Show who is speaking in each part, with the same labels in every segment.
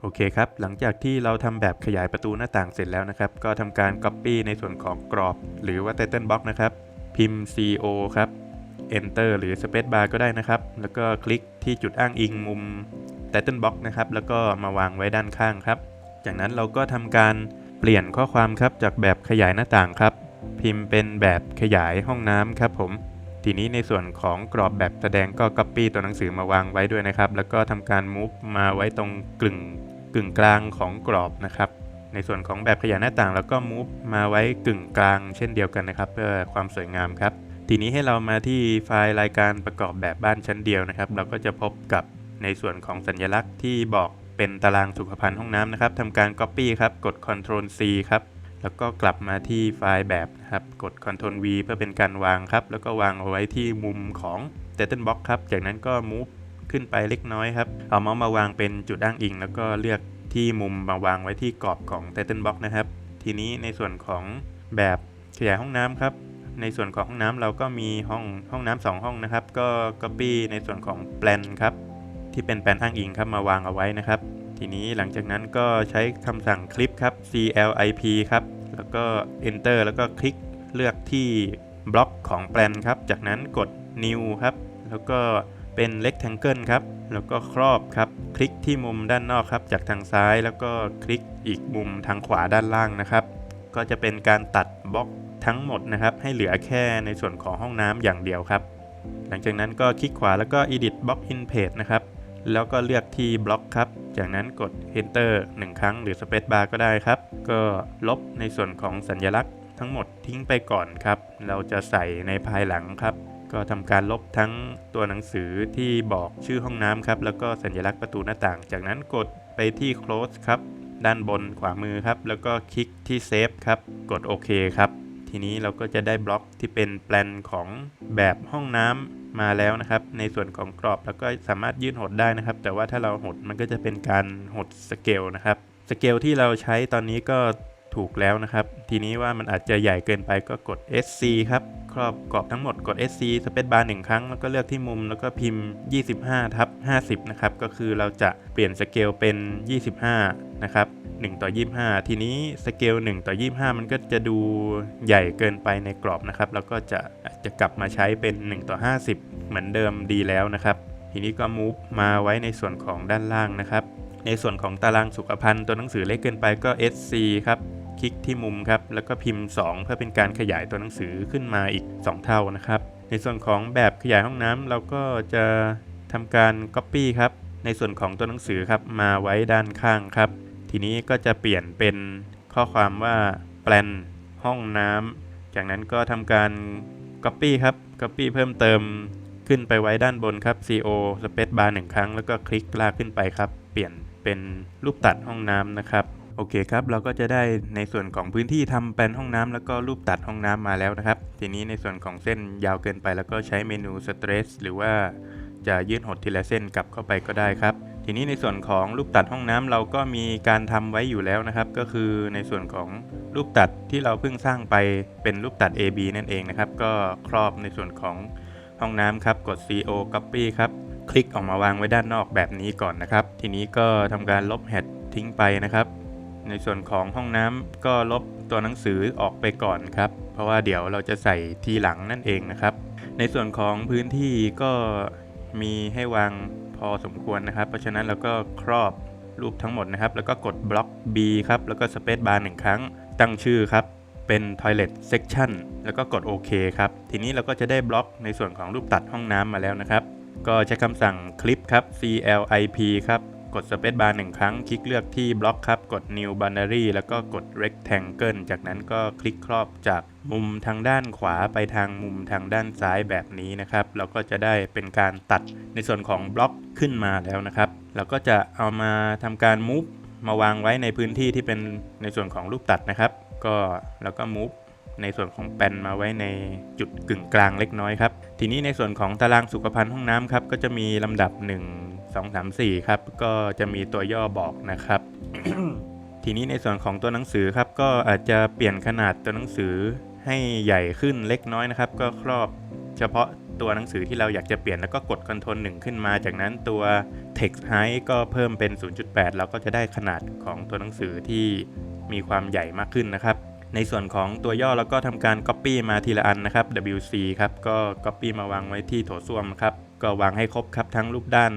Speaker 1: โอเคครับหลังจากที่เราทำแบบขยายประตูหน้าต่างเสร็จแล้วนะครับก็ทำการ Copy ในส่วนของกรอบหรือว่า Title Box นะครับพิมพ์ CO ครับ Enter หรือ Space Bar ก็ได้นะครับแล้วก็คลิกที่จุดอ้างอิงมุม Title Box นะครับแล้วก็มาวางไว้ด้านข้างครับจากนั้นเราก็ทำการเปลี่ยนข้อความครับจากแบบขยายหน้าต่างครับพิมพ์เป็นแบบขยายห้องน้ำครับผมทีนี้ในส่วนของกรอบแบบแสดงก็ Copy ตัวหนังสือมาวางไว้ด้วยนะครับแล้วก็ทำการ Move มาไว้ตรงกึ่งกลางของกรอบนะครับในส่วนของแบบขยายหน้าต่างแล้วก็ Move มาไว้กึ่งกลางเช่นเดียวกันนะครับเพื่อความสวยงามครับทีนี้ให้เรามาที่ไฟล์รายการประกอบแบบบ้านชั้นเดียวนะครับเราก็จะพบกับในส่วนของสัญลักษณ์ที่บอกเป็นตารางสุขภัณฑ์ห้องน้ำนะครับทำการ Copy ครับกด Ctrl C ครับแล้วก็กลับมาที่ไฟล์แบบนะครับกด Ctrl V เพื่อเป็นการวางครับแล้วก็วางเอาไว้ที่มุมของ Title Box ครับจากนั้นก็ Move ขึ้นไปเล็กน้อยครับเอาเมาส์มาวางเป็นจุดอ้างอิงแล้วก็เลือกที่มุมมาวางไว้ที่กรอบของ Title Box นะครับทีนี้ในส่วนของแบบขยายห้องน้ำครับในส่วนของห้องน้ำเราก็มีห้องน้ำ2ห้องนะครับก็ Copy ในส่วนของแปลนครับที่เป็นแปลนอ้างอิงครับมาวางเอาไว้นะครับทีนี้หลังจากนั้นก็ใช้คำสั่งคลิปครับ CLIP ครับแล้วก็ Enter แล้วก็คลิกเลือกที่บล็อกของแปลนครับจากนั้นกด New ครับแล้วก็เป็น Rectangle ครับแล้วก็ครอบครับคลิกที่มุมด้านนอกครับจากทางซ้ายแล้วก็คลิกอีกมุมทางขวาด้านล่างนะครับก็จะเป็นการตัดบล็อกทั้งหมดนะครับให้เหลือแค่ในส่วนของห้องน้ำอย่างเดียวครับหลังจากนั้นก็คลิกขวาแล้วก็ Edit Block in Page นะครับแล้วก็เลือกที่บล็อกครับจากนั้นกด Enter 1 ครั้งหรือ Space Bar ก็ได้ครับก็ลบในส่วนของสัญลักษณ์ทั้งหมดทิ้งไปก่อนครับเราจะใส่ในภายหลังครับก็ทำการลบทั้งตัวหนังสือที่บอกชื่อห้องน้ำครับแล้วก็สัญลักษณ์ประตูหน้าต่างจากนั้นกดไปที่ close ครับด้านบนขวามือครับแล้วก็คลิกที่ save ครับกดโอเคครับทีนี้เราก็จะได้บล็อกที่เป็นแปลนของแบบห้องน้ำมาแล้วนะครับในส่วนของกรอบแล้วก็สามารถยืดหดได้นะครับแต่ว่าถ้าเราหดมันก็จะเป็นการหดสเกลนะครับสเกลที่เราใช้ตอนนี้ก็ถูกแล้วนะครับทีนี้ว่ามันอาจจะใหญ่เกินไปก็กด SC ครับครอบกรอบทั้งหมดกด SC Space Bar 1 ครั้งแล้วก็เลือกที่มุมแล้วก็พิมพ์ 25/50 นะครับก็คือเราจะเปลี่ยนสเกลเป็น 25 นะครับ1/25 ทีนี้สเกล1/25 มันก็จะดูใหญ่เกินไปในกรอบนะครับแล้วก็อาจจะกลับมาใช้เป็น1/50 เหมือนเดิมดีแล้วนะครับทีนี้ก็ move มาไว้ในส่วนของด้านล่างนะครับในส่วนของตารางสุขภัณฑ์ตัวหนังสือเล็กเกินไปก็ SC ครับคลิกที่มุมครับแล้วก็พิมพ์2เพื่อเป็นการขยายตัวหนังสือขึ้นมาอีก2เท่านะครับในส่วนของแบบขยายห้องน้ำเราก็จะทำการ Copy ครับในส่วนของตัวหนังสือครับมาไว้ด้านข้างครับทีนี้ก็จะเปลี่ยนเป็นข้อความว่าแปลนห้องน้ำจากนั้นก็ทำการ Copy ครับ Copy เพิ่มเติมขึ้นไปไว้ด้านบนครับ CO Space Bar 1 ครั้งแล้วก็คลิกลากขึ้นไปครับเปลี่ยนเป็นรูปตัดห้องน้ำนะครับโอเคครับเราก็จะได้ในส่วนของพื้นที่ทำแปลนห้องน้ำแล้วก็รูปตัดห้องน้ำมาแล้วนะครับทีนี้ในส่วนของเส้นยาวเกินไปแล้วก็ใช้เมนู Stress หรือว่าจะยืดหดทีละเส้นกลับเข้าไปก็ได้ครับทีนี้ในส่วนของรูปตัดห้องน้ำเราก็มีการทำไว้อยู่แล้วนะครับก็คือในส่วนของรูปตัดที่เราเพิ่งสร้างไปเป็นรูปตัด AB นั่นเองนะครับก็ครอบในส่วนของห้องน้ำครับกด CO Copy ครับคลิกออกมาวางไว้ด้านนอกแบบนี้ก่อนนะครับทีนี้ก็ทำการลบแฮชทิ้งไปนะครับในส่วนของห้องน้ำก็ลบตัวหนังสือออกไปก่อนครับเพราะว่าเดี๋ยวเราจะใส่ทีหลังนั่นเองนะครับในส่วนของพื้นที่ก็มีให้วางพอสมควรนะครับเพราะฉะนั้นเราก็ครอบรูปทั้งหมดนะครับแล้วก็กดบล็อก B ครับแล้วก็ Space Bar 1 ครั้งตั้งชื่อครับเป็น Toilet Section แล้วก็กดโอเคครับทีนี้เราก็จะได้บล็อกในส่วนของรูปตัดห้องน้ำมาแล้วนะครับก็ใช้คำสั่งคลิปครับ CLIP ครับกด Space Bar 1 ครั้งคลิกเลือกที่บล็อกครับกด New Boundary แล้วก็กด Rectangle จากนั้นก็คลิกครอบจากมุมทางด้านขวาไปทางมุมทางด้านซ้ายแบบนี้นะครับเราก็จะได้เป็นการตัดในส่วนของบล็อกขึ้นมาแล้วนะครับเราก็จะเอามาทำการ move มาวางไว้ในพื้นที่ที่เป็นในส่วนของรูปตัดนะครับก็แล้วก็ move ในส่วนของแปนมาไว้ในจุดกึ่งกลางเล็กน้อยครับทีนี้ในส่วนของตารางสุขภัณฑ์ห้องน้ำครับก็จะมีลำดับ1 2 3 4ครับก็จะมีตัวย่อบอกนะครับ ทีนี้ในส่วนของตัวหนังสือครับก็อาจจะเปลี่ยนขนาดตัวหนังสือให้ใหญ่ขึ้นเล็กน้อยนะครับก็ครอบเฉพาะ ตัวหนังสือที่เราอยากจะเปลี่ยนแล้วก็กด Ctrl 1 ขึ้นมาจากนั้นตัว Text Height ก็เพิ่มเป็น 0.8 เราก็จะได้ขนาดของตัวหนังสือที่มีความใหญ่มากขึ้นนะครับในส่วนของตัวย่อเราก็ทำการ Copy มาทีละอันนะครับ WC ครับก็ Copy มาวางไว้ที่โถส้วมครับก็วางให้ครบครับทั้งรูปด้าน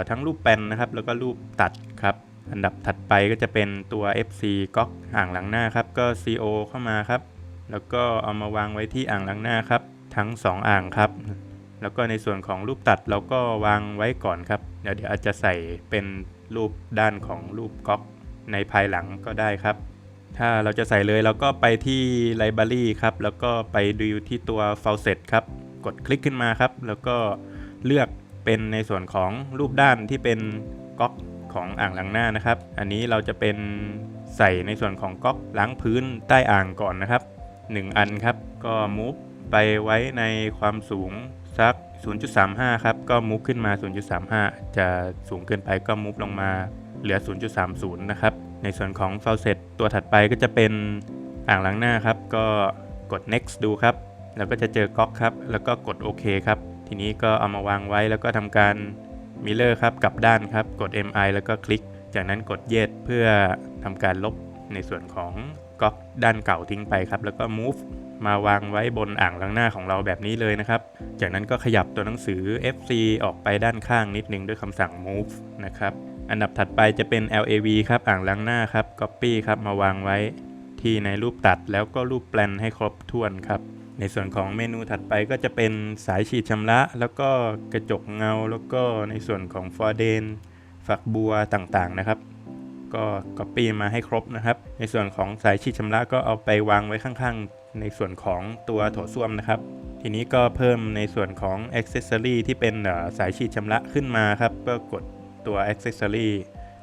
Speaker 1: ทั้งรูปแปลนนะครับแล้วก็รูปตัดครับอันดับถัดไปก็จะเป็นตัว FC ก๊อกอ่างล้างหน้าครับก็ CO เข้ามาครับแล้วก็เอามาวางไว้ที่อ่างล้างหน้าครับทั้ง2อ่างครับแล้วก็ในส่วนของรูปตัดเราก็วางไว้ก่อนครับเดี๋ยวอาจจะใส่เป็นรูปด้านของรูปก๊อกในภายหลังก็ได้ครับถ้าเราจะใส่เลยเราก็ไปที่ Library ครับแล้วก็ไปดูที่ตัว Faucet ครับกดคลิกขึ้นมาครับแล้วก็เลือกเป็นในส่วนของรูปด้านที่เป็นก๊อกของอ่างล้างหน้านะครับอันนี้เราจะเป็นใส่ในส่วนของก๊อกล้างพื้นใต้อ่างก่อนนะครับ1อันครับก็ move ไปไว้ในความสูงสัก 0.35 ครับก็ move ขึ้นมา 0.35 จะสูงเกินไปก็ move ลงมาเหลือ 0.30 นะครับในส่วนของ Faucet ตัวถัดไปก็จะเป็นอ่างล้างหน้าครับก็กด next ดูครับแล้วก็จะเจอก๊อกครับแล้วก็กดโอเคครับทีนี้ก็เอามาวางไว้แล้วก็ทำการMirror ครับกลับด้านครับกด MI แล้วก็คลิกจากนั้นกด Yes เพื่อทำการลบในส่วนของก๊อกด้านเก่าทิ้งไปครับแล้วก็ Move มาวางไว้บนอ่างล้างหน้าของเราแบบนี้เลยนะครับจากนั้นก็ขยับตัวหนังสือ FC ออกไปด้านข้างนิดนึงด้วยคำสั่ง Move นะครับอันดับถัดไปจะเป็น LAV ครับอ่างล้างหน้าครับ Copy ครับมาวางไว้ที่ในรูปตัดแล้วก็รูปแปลนให้ครบถ้วนครับในส่วนของเมนูถัดไปก็จะเป็นสายฉีดชำระแล้วก็กระจกเงาแล้วก็ในส่วนของฟอร์เดนฝักบัวต่างๆนะครับก็ Copy มาให้ครบนะครับในส่วนของสายฉีดชำระก็เอาไปวางไว้ข้างๆในส่วนของตัวโถส้วมนะครับทีนี้ก็เพิ่มในส่วนของ Accessory ที่เป็นสายฉีดชำระขึ้นมาครับก็กดตัว Accessory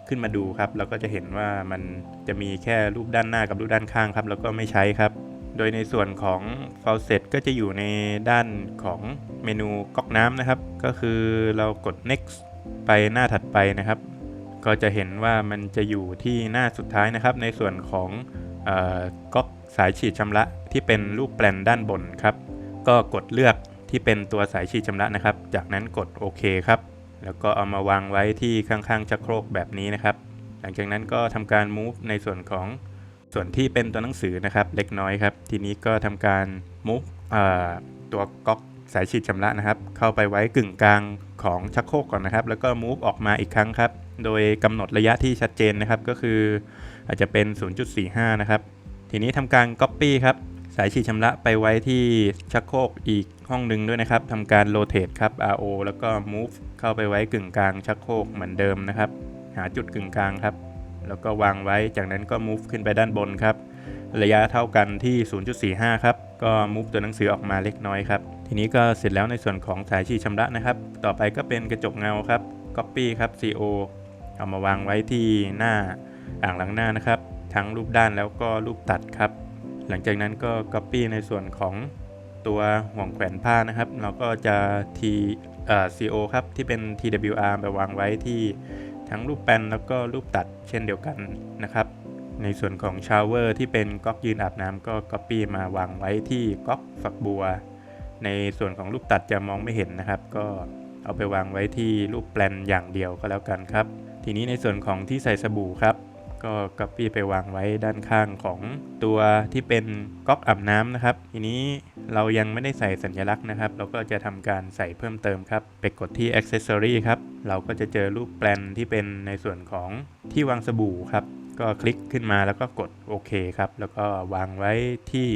Speaker 1: ขึ้นมาดูครับแล้วก็จะเห็นว่ามันจะมีแค่รูปด้านหน้ากับรูปด้านข้างครับแล้วก็ไม่ใช้ครับโดยในส่วนของ Faucet ก็จะอยู่ในด้านของเมนูก๊อกน้ำนะครับก็คือเรากด next ไปหน้าถัดไปนะครับก็จะเห็นว่ามันจะอยู่ที่หน้าสุดท้ายนะครับในส่วนของก๊อกสายฉีดชำระที่เป็นรูปแปลนด้านบนครับก็กดเลือกที่เป็นตัวสายฉีดชำระนะครับจากนั้นกดโอเคครับแล้วก็เอามาวางไว้ที่ข้างๆชักโครกแบบนี้นะครับหลังจากนั้นก็ทำการ move ในส่วนที่เป็นตัวหนังสือนะครับเล็กน้อยครับทีนี้ก็ทำการ move ตัวก๊อกสายฉีดชำระนะครับเข้าไปไว้กึ่งกลางของชักโครกก่อนนะครับแล้วก็ move ออกมาอีกครั้งครับโดยกำหนดระยะที่ชัดเจนนะครับก็คืออาจจะเป็น 0.45 นะครับทีนี้ทำการ copy ครับสายฉีดชำระไปไว้ที่ชักโครกอีกห้องนึงด้วยนะครับทำการ rotate ครับ RO แล้วก็ move เข้าไปไว้กึ่งกลางชักโครกเหมือนเดิมนะครับหาจุดกึ่งกลางครับแล้วก็วางไว้จากนั้นก็ move ขึ้นไปด้านบนครับระยะเท่ากันที่ 0.45 ครับก็ move ตัวหนังสือออกมาเล็กน้อยครับทีนี้ก็เสร็จแล้วในส่วนของสายฉีดชำระนะครับต่อไปก็เป็นกระจกเงาครับ copy ครับ CO เอามาวางไว้ที่หน้าอ่างล้างหน้านะครับทั้งรูปด้านแล้วก็รูปตัดครับหลังจากนั้นก็ copy ในส่วนของตัวห่วงแขวนผ้านะครับเราก็จะ CO ครับที่เป็น TWR ไปวางไว้ที่ทั้งรูปแปลนแล้วก็รูปตัดเช่นเดียวกันนะครับในส่วนของชาวเวอร์ที่เป็นก๊อกยืนอาบน้ำก็ copy มาวางไว้ที่ก๊อกฝักบัวในส่วนของรูปตัดจะมองไม่เห็นนะครับก็เอาไปวางไว้ที่รูปแปลนอย่างเดียวก็แล้วกันครับทีนี้ในส่วนของที่ใส่สบู่ครับก็ copy ไปวางไว้ด้านข้างของตัวที่เป็นก๊อกอาบน้ำนะครับทีนี้เรายังไม่ได้ใส่สัญลักษณ์นะครับเราก็จะทำการใส่เพิ่มเติมครับไปกดที่ Accessory ครับเราก็จะเจอรูปแปลนที่เป็นในส่วนของที่วางสบู่ครับก็คลิกขึ้นมาแล้วก็กดโอเคครับแล้วก็วางไว้ที่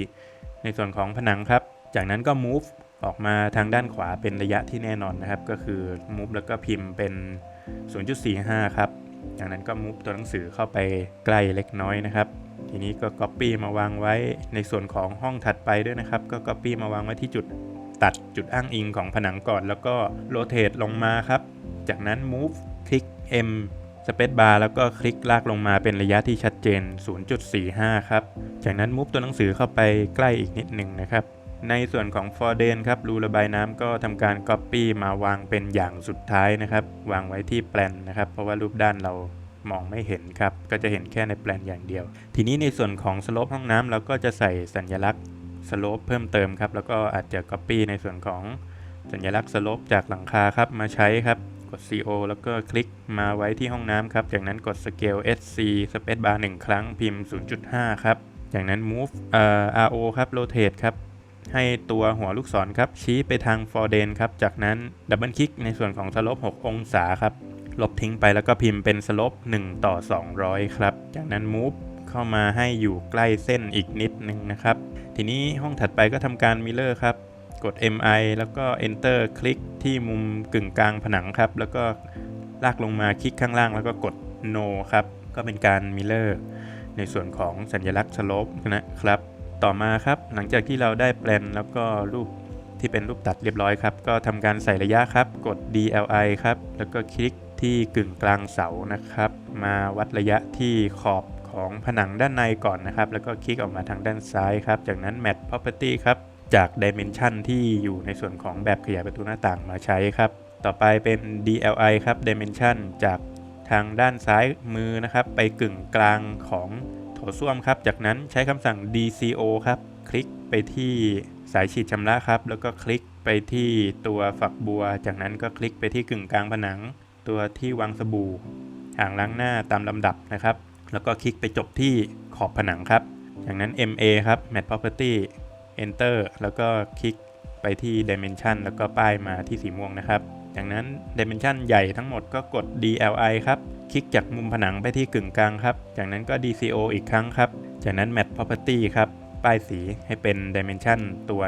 Speaker 1: ในส่วนของผนังครับจากนั้นก็ move ออกมาทางด้านขวาเป็นระยะที่แน่นอนนะครับก็คือ move แล้วก็พิมพ์เป็น 0.45 ครับจากนั้นก็ move ตัวหนังสือเข้าไปใกล้เล็กน้อยนะครับทีนี้ก็ copy มาวางไว้ในส่วนของห้องถัดไปด้วยนะครับก็ copy มาวางไว้ที่จุดตัดจุดอ้างอิงของผนังก่อนแล้วก็ rotate ลงมาครับจากนั้น move คลิก Mสเปซบาร์แล้วก็คลิกลากลงมาเป็นระยะที่ชัดเจน 0.45 ครับจากนั้น move ตัวหนังสือเข้าไปใกล้อีกนิดหนึ่งนะครับในส่วนของฟอร์เดนครับรูระบายน้ำก็ทำการ copy มาวางเป็นอย่างสุดท้ายนะครับวางไว้ที่แปลนนะครับเพราะว่ารูปด้านเรามองไม่เห็นครับก็จะเห็นแค่ในแปลนอย่างเดียวทีนี้ในส่วนของสโลปห้องน้ำเราก็จะใส่สัญลักษณ์สโลปเพิ่มเติมครับแล้วก็อาจจะ copy ในส่วนของ สัญลักษณ์ slope จากหลังคาครับมาใช้ครับกด CO แล้วก็คลิกมาไว้ที่ห้องน้ำครับจากนั้นกด scale SC space bar 1 ครั้งพิมพ์ 0.5 ครับจากนั้น move RO ครับ rotate ครับให้ตัวหัวลูกศรครับชี้ไปทาง forden ครับจากนั้นดับเบิลคลิกในส่วนของ slope 6 องศาครับลบทิ้งไปแล้วก็พิมพ์เป็น slope 1/200 ครับจากนั้น move เข้ามาให้อยู่ใกล้เส้นอีกนิดนึงนะครับทีนี้ห้องถัดไปก็ทำการ mirror ครับกด MI แล้วก็ enter คลิกที่มุมกึ่งกลางผนังครับแล้วก็ลากลงมาคลิกข้างล่างแล้วก็กด no ครับก็เป็นการ mirror ในส่วนของสัญลักษณ์ slope นะครับต่อมาครับหลังจากที่เราได้แปลนแล้วก็รูปที่เป็นรูปตัดเรียบร้อยครับก็ทำการใส่ระยะครับกด DLI ครับแล้วก็คลิกที่กึ่งกลางเสานะครับมาวัดระยะที่ขอบของผนังด้านในก่อนนะครับแล้วก็คลิกออกมาทางด้านซ้ายครับจากนั้น Match Property ครับจาก Dimension ที่อยู่ในส่วนของแบบขยายประตูหน้าต่างมาใช้ครับต่อไปเป็น DLI ครับ Dimension จากทางด้านซ้ายมือนะครับไปกึ่งกลางของโถส้วมครับจากนั้นใช้คำสั่ง DCO ครับคลิกไปที่สายฉีดชำระครับแล้วก็คลิกไปที่ตัวฝักบัวจากนั้นก็คลิกไปที่กึ่งกลางผนังตัวที่วางสบู่อ่างล้างหน้าตามลำดับนะครับแล้วก็คลิกไปจบที่ขอบผนังครับจากนั้น MA ครับ Match Property Enter แล้วก็คลิกไปที่ Dimension แล้วก็ป้ายมาที่สีม่วงนะครับจากนั้น Dimension ใหญ่ทั้งหมดก็กด DLI ครับคลิกจากมุมผนังไปที่กึ่งกลางครับจากนั้นก็ DCO อีกครั้งครับจากนั้น Match Property ครับป้ายสีให้เป็น Dimension ตัว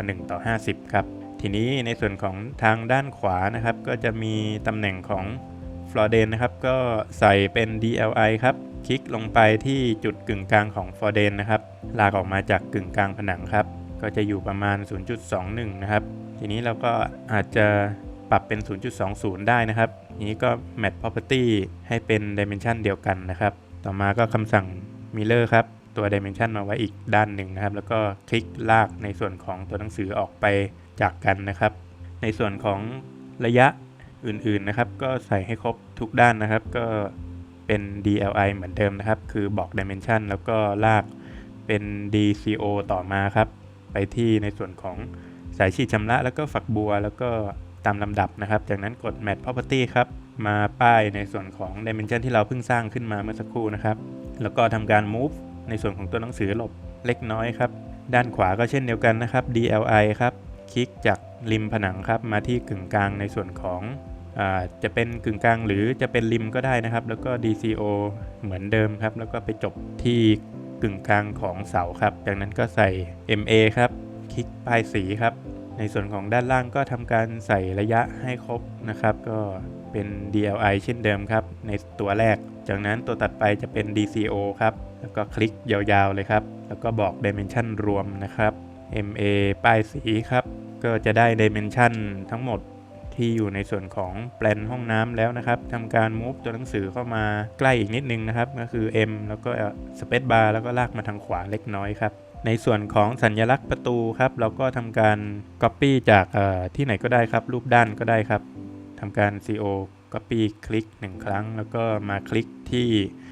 Speaker 1: 1/50 ครับทีนี้ในส่วนของทางด้านขวานะครับก็จะมีตำแหน่งของ Forden นะครับก็ใส่เป็น DLI ครับคลิกลงไปที่จุดกึ่งกลางของ Forden นะครับลากออกมาจากกึ่งกลางผนังครับก็จะอยู่ประมาณ 0.21 นะครับทีนี้เราก็อาจจะปรับเป็น 0.20 ได้นะครับทีนี้ก็ Match Property ให้เป็น Dimension เดียวกันนะครับต่อมาก็คำสั่ง Mirror ครับตัว Dimension มาไว้อีกด้านหนึ่งนะครับแล้วก็คลิกลากในส่วนของตัวหนังสือออกไปจากกันนะครับในส่วนของระยะอื่นๆนะครับก็ใส่ให้ครบทุกด้านนะครับก็เป็น DLI เหมือนเดิมนะครับคือบอก Dimension แล้วก็ลากเป็น DCO ต่อมาครับไปที่ในส่วนของสายฉีดชำระแล้วก็ฝักบัวแล้วก็ตามลำดับนะครับจากนั้นกด Match Property ครับมาป้ายในส่วนของ Dimension ที่เราเพิ่งสร้างขึ้นมาเมื่อสักครู่นะครับแล้วก็ทำการ Move ในส่วนของตัวหนังสือหลบเล็กน้อยครับด้านขวาก็เช่นเดียวกันนะครับ DLI ครับคลิกจากริมผนังครับมาที่กึ่งกลางในส่วนของจะเป็นกึ่งกลางหรือจะเป็นริมก็ได้นะครับแล้วก็ DCO เหมือนเดิมครับแล้วก็ไปจบที่กึ่งกลางของเสาครับจากนั้นก็ใส่ MA ครับคลิกป้ายสีครับในส่วนของด้านล่างก็ทำการใส่ระยะให้ครบนะครับก็เป็น DLI เช่นเดิมครับในตัวแรกจากนั้นตัวตัดไปจะเป็น DCO ครับแล้วก็คลิกยาวๆเลยครับแล้วก็บอก Dimension รวมนะครับ MA ป้ายสีครับก็จะได้ Dimension ทั้งหมดที่อยู่ในส่วนของแปลนห้องน้ำแล้วนะครับทำการ move ตัวหนังสือเข้ามาใกล้อีกนิดนึงนะครับก็คือ M แล้วก็ space bar แล้วก็ลากมาทางขวาเล็กน้อยครับในส่วนของสัญลักษณ์ประตูครับเราก็ทำการ copy จากที่ไหนก็ได้ครับรูปด้านก็ได้ครับทำการ CO copy คลิก1ครั้งแล้วก็มาคลิกที่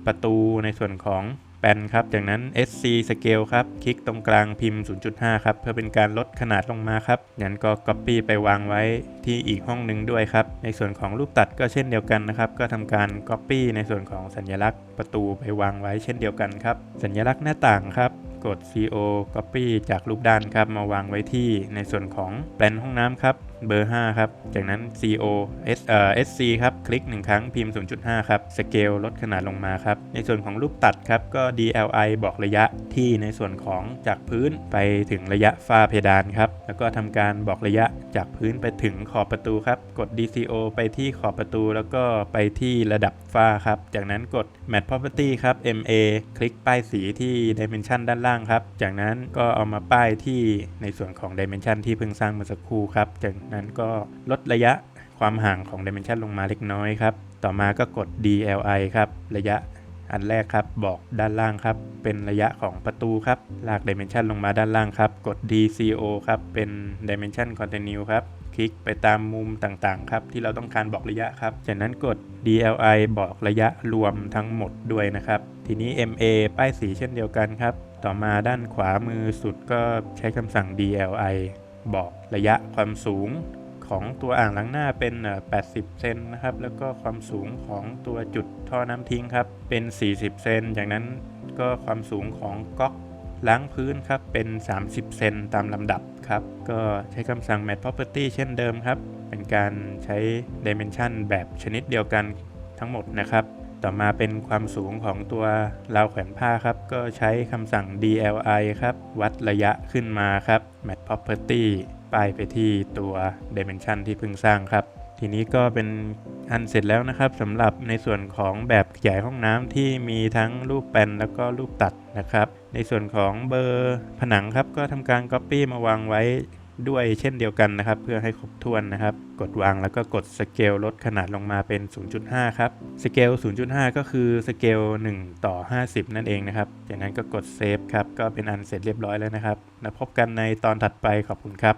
Speaker 1: ประตูในส่วนของแปลนครับจากนั้น SC Scale ครับคลิกตรงกลางพิมพ์ 0.5 ครับเพื่อเป็นการลดขนาดลงมาครับงั้นก็ Copy ไปวางไว้ที่อีกห้องหนึ่งด้วยครับในส่วนของรูปตัดก็เช่นเดียวกันนะครับก็ทำการ Copy ในส่วนของสัญลักษณ์ประตูไปวางไว้เช่นเดียวกันครับสัญลักษณ์หน้าต่างครับกด CO Copy จากรูปด้านครับมาวางไว้ที่ในส่วนของแปลนห้องน้ำครับเบอร์ 5 ครับจากนั้น CO SC ครับคลิก1ครั้งพิมพ์ 0.5 ครับ Scale ลดขนาดลงมาครับในส่วนของรูปตัดครับก็ DLI บอกระยะที่ในส่วนของจากพื้นไปถึงระยะฝ้าเพดานครับแล้วก็ทำการบอกระยะจากพื้นไปถึงขอบประตูครับกด DCO ไปที่ขอบประตูแล้วก็ไปที่ระดับฝ้าครับจากนั้นกด Match Property ครับ MA คลิกป้ายสีที่ Dimension ด้านล่างครับจากนั้นก็เอามาป้ายที่ในส่วนของ Dimension ที่เพิ่งสร้างเมื่อสักครู่ครับจากนั้นก็ลดระยะความห่างของ Dimension ลงมาเล็กน้อยครับต่อมาก็กด DLI ครับระยะอันแรกครับบอกด้านล่างครับเป็นระยะของประตูครับลาก Dimension ลงมาด้านล่างครับกด DCO ครับเป็น Dimension Continue ครับคลิกไปตามมุมต่างๆครับที่เราต้องการบอกระยะครับจากนั้นกด DLI บอกระยะรวมทั้งหมดด้วยนะครับทีนี้ MA ป้ายสีเช่นเดียวกันครับต่อมาด้านขวามือสุดก็ใช้คำสั่ง DLI บอกระยะความสูงข ของตัวอ่างล้างหน้าเป็น80 เซนนะครับแล้วก็ความสูงของตัวจุดท่อน้ำทิ้งครับเป็น40 เซนจากนั้นก็ความสูงของก๊อกล้างพื้นครับเป็น30 เซนตามลำดับครับก็ใช้คำสั่ง match property เช่นเดิมครับเป็นการใช้ dimension แบบชนิดเดียวกันทั้งหมดนะครับต่อมาเป็นความสูงของตัวราวแขวนผ้าครับก็ใช้คำสั่ง DLI ครับวัดระยะขึ้นมาครับ match property ป้ายไปที่ตัว dimension ที่เพิ่งสร้างครับทีนี้ก็เป็นอันเสร็จแล้วนะครับสำหรับในส่วนของแบบขยายห้องน้ำที่มีทั้งรูปแปลนแล้วก็รูปตัดนะครับในส่วนของเบอร์ผนังครับก็ทำการ Copy มาวางไว้ด้วยเช่นเดียวกันนะครับเพื่อให้ครบถ้วนนะครับกดวางแล้วก็กดสเกลลดขนาดลงมาเป็น 0.5 ครับสเกล 0.5 ก็คือสเกล1:50นั่นเองนะครับจากนั้นก็กดเซฟครับก็เป็นอันเสร็จเรียบร้อยแล้วนะครับแล้วพบกันในตอนถัดไปขอบคุณครับ